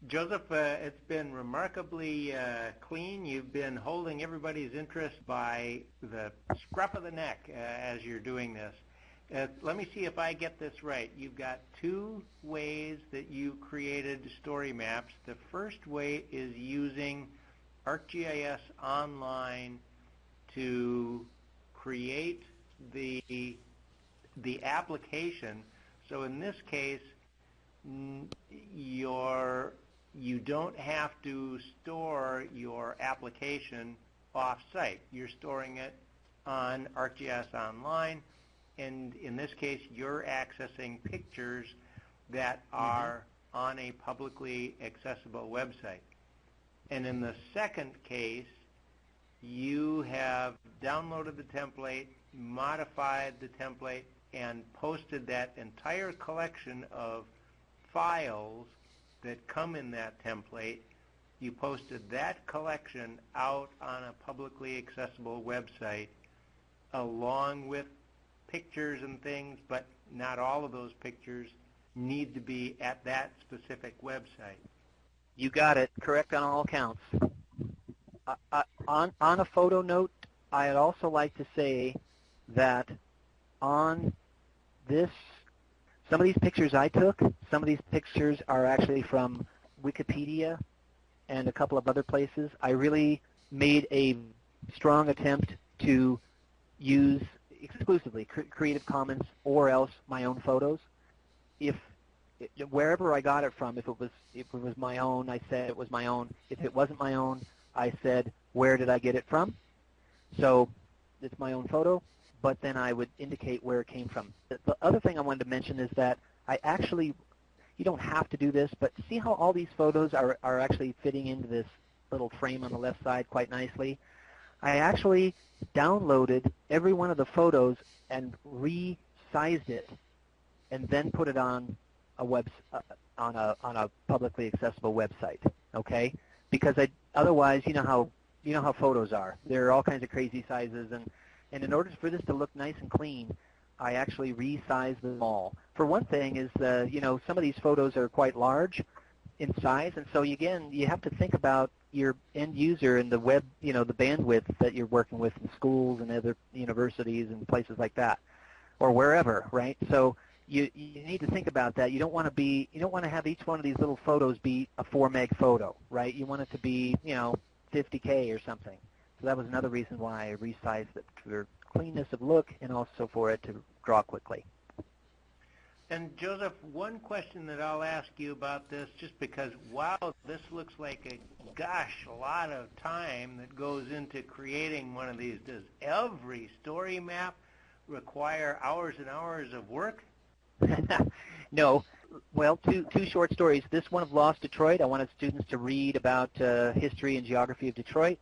Joseph, it's been remarkably clean. You've been holding everybody's interest by the scruff of the neck as you're doing this. Let me see if I get this right. You've got two ways that you created story maps. The first way is using ArcGIS Online to create the application. So in this case, you don't have to store your application off-site. You're storing it on ArcGIS Online, and in this case, you're accessing pictures that are on a publicly accessible website. And in the second case, you have downloaded the template, modified the template, and posted that entire collection of files that come in that template. You posted that collection out on a publicly accessible website along with pictures and things, but not all of those pictures need to be at that specific website. You got it. Correct on all counts. On a photo note, I'd also like to say that on this, some of these pictures I took, some of these pictures are actually from Wikipedia and a couple of other places. I really made a strong attempt to use exclusively Creative Commons or else my own photos. Wherever I got it from, if it was my own, I said it was my own. If it wasn't my own, I said, where did I get it from? So it's my own photo, but then I would indicate where it came from. The other thing I wanted to mention is that I actually, you don't have to do this, but see how all these photos are actually fitting into this little frame on the left side quite nicely? I actually downloaded every one of the photos and resized it and then put it on a a publicly accessible website, okay? Because otherwise, you know how photos are. There are all kinds of crazy sizes, and in order for this to look nice and clean, I actually resized them all. For one thing is, some of these photos are quite large in size, and so again, you have to think about your end user and the web, the bandwidth that you're working with in schools and other universities and places like that, or wherever, right? So you need to think about that. You don't want to have each one of these little photos be a 4 meg photo, right? You want it to be, 50K or something. So that was another reason why I resized it for cleanness of look and also for it to draw quickly. And Joseph, one question that I'll ask you about this, just because, wow, this looks like a lot of time that goes into creating one of these. Does every story map require hours and hours of work? No. Well, two short stories. This one of Lost Detroit, I wanted students to read about history and geography of Detroit.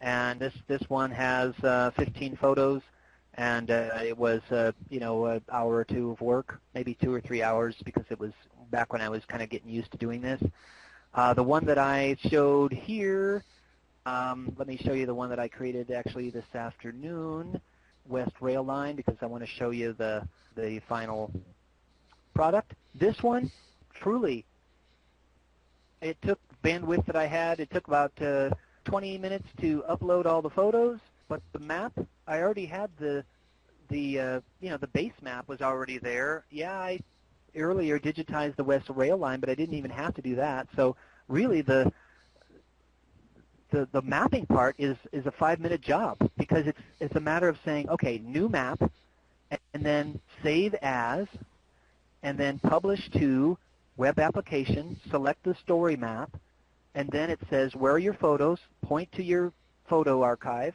And this one has 15 photos. And it was, an hour or two of work, maybe 2 or 3 hours, because it was back when I was kind of getting used to doing this. The one that I showed here, let me show you the one that I created actually this afternoon, West Rail Line, because I want to show you the final product. This one, truly, it took bandwidth that I had. It took about 20 minutes to upload all the photos. But the map, I already had the base map was already there. Yeah, I earlier digitized the West Rail Line, but I didn't even have to do that. So really, the mapping part is a 5-minute job, because it's a matter of saying, okay, new map, and then save as, and then publish to web application, select the story map, and then it says where are your photos, point to your photo archive.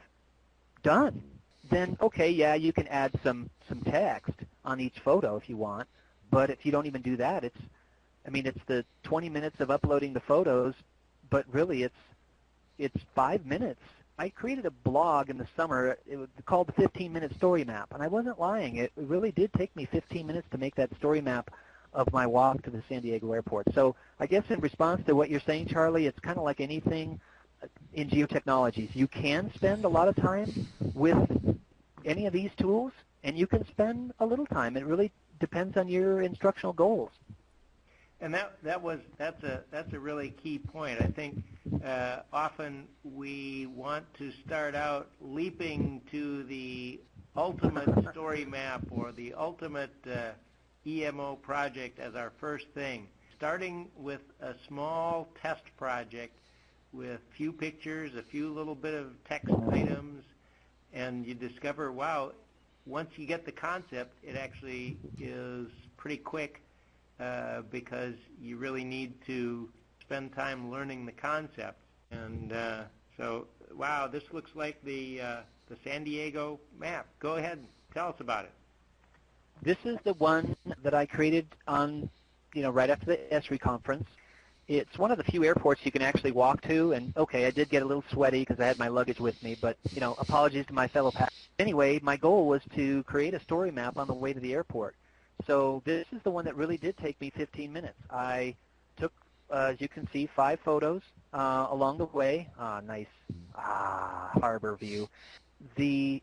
Done. Then, okay, yeah, you can add some text on each photo if you want, but if you don't even do that, it's the 20 minutes of uploading the photos, but really it's 5 minutes. I created a blog in the summer. It was called the 15-minute story map, and I wasn't lying. It really did take me 15 minutes to make that story map of my walk to the San Diego airport. So I guess in response to what you're saying, Charlie, it's kind of like anything in geotechnologies. You can spend a lot of time with any of these tools, and you can spend a little time. It really depends on your instructional goals. And that's a really key point. I think often we want to start out leaping to the ultimate story map or the ultimate EMO project as our first thing. Starting with a small test project with few pictures, a few little bit of text items, and you discover, wow, once you get the concept, it actually is pretty quick because you really need to spend time learning the concept. And so, wow, this looks like the San Diego map. Go ahead and tell us about it. This is the one that I created on, right after the Esri conference. It's one of the few airports you can actually walk to, and okay, I did get a little sweaty because I had my luggage with me, but, apologies to my fellow passengers. Anyway, my goal was to create a story map on the way to the airport. So this is the one that really did take me 15 minutes. I took, as you can see, 5 photos along the way. Nice harbor view. The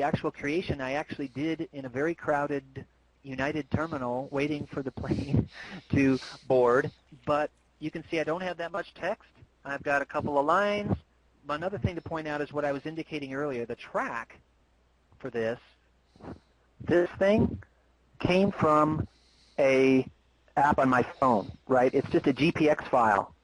actual creation I actually did in a very crowded United terminal waiting for the plane to board, but you can see I don't have that much text. I've got a couple of lines. Another thing to point out is what I was indicating earlier. The track for this thing came from a app on my phone, right? It's just a GPX file,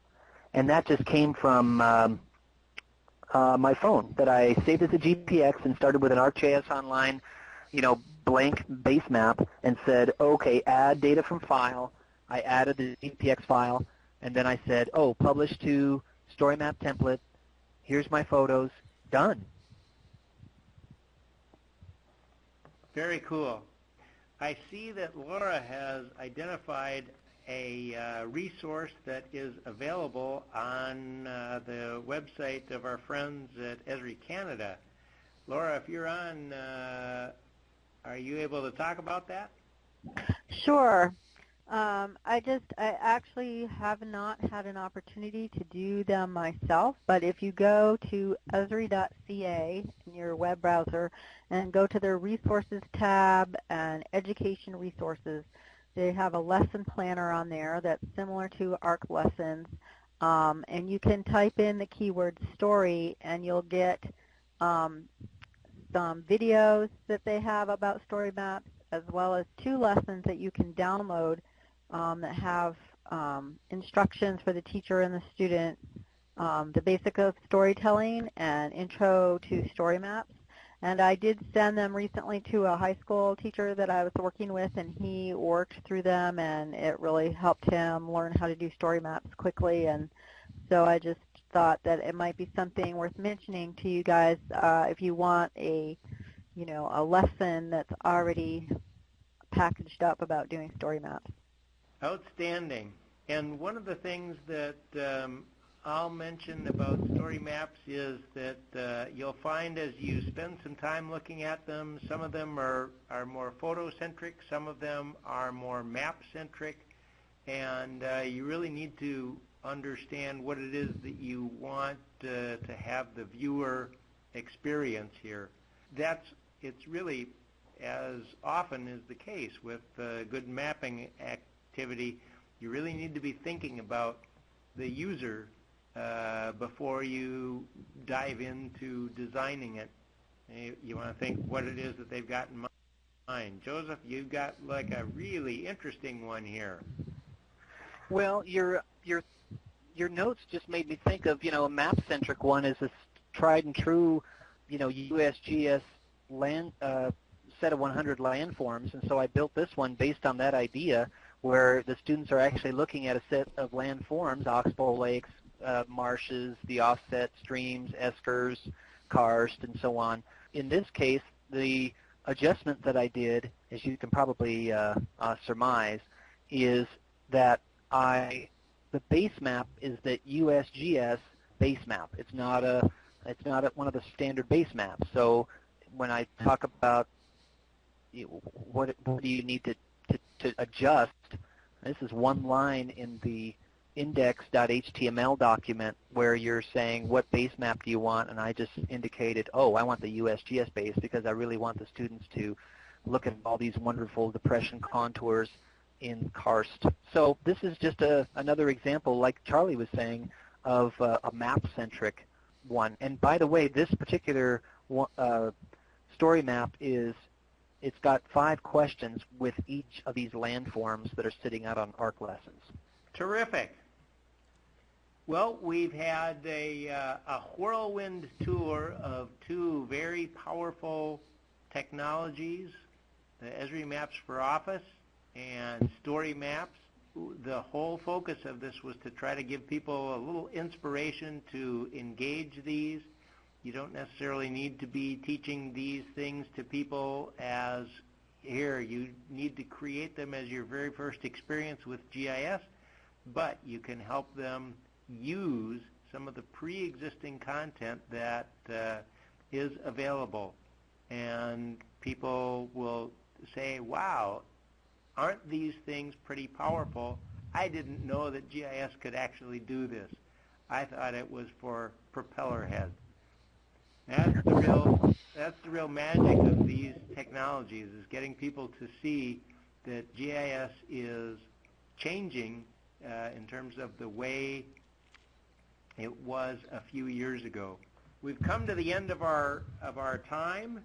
and that just came from my phone that I saved as a GPX and started with an ArcGIS Online, blank base map and said, okay, add data from file. I added the GPX file, and then I said, publish to story map template. Here's my photos. Done. Very cool. I see that Laura has identified a resource that is available on the website of our friends at Esri Canada. Laura, if you're on, are you able to talk about that? Sure. I actually have not had an opportunity to do them myself, but if you go to esri.ca in your web browser and go to their resources tab and education resources, they have a lesson planner on there that's similar to ARC lessons, and you can type in the keyword story and you'll get some videos that they have about story maps, as well as 2 lessons that you can download that have instructions for the teacher and the student, the basic of storytelling and intro to story maps. And I did send them recently to a high school teacher that I was working with, and he worked through them, and it really helped him learn how to do story maps quickly. And so I just thought that it might be something worth mentioning to you guys if you want a lesson that's already packaged up about doing story maps. Outstanding. And one of the things that I'll mention about story maps is that you'll find as you spend some time looking at them, some of them are more photo-centric, some of them are more map-centric, and you really need to understand what it is that you want to have the viewer experience here. It's really, as often is the case with good mapping activity, you really need to be thinking about the user before you dive into designing it. You want to think what it is that they've got in mind. Joseph, you've got like a really interesting one here. Well, your notes just made me think of, a map-centric one is this tried and true, USGS land set of 100 landforms, and so I built this one based on that idea, where the students are actually looking at a set of landforms, oxbow lakes, marshes, the offset streams, eskers, karst, and so on. In this case, the adjustment that I did, as you can probably surmise, is that the base map is the USGS base map. It's not one of the standard base maps. So when I talk about what do you need to adjust, this is one line in the index.html document where you're saying what base map do you want, and I just indicated, I want the USGS base because I really want the students to look at all these wonderful depression contours in karst. So this is just another example, like Charlie was saying, of a map-centric one. And by the way, this particular story map it's got 5 questions with each of these landforms that are sitting out on ARC lessons. Terrific. Well, we've had a whirlwind tour of 2 very powerful technologies, the Esri Maps for Office and Story Maps. The whole focus of this was to try to give people a little inspiration to engage these. You don't necessarily need to be teaching these things to people as here. You need to create them as your very first experience with GIS, but you can help them use some of the pre-existing content that is available. And people will say, wow, aren't these things pretty powerful? I didn't know that GIS could actually do this. I thought it was for propeller heads. That's the real magic of these technologies, is getting people to see that GIS is changing in terms of the way it was a few years ago. We've come to the end of our time.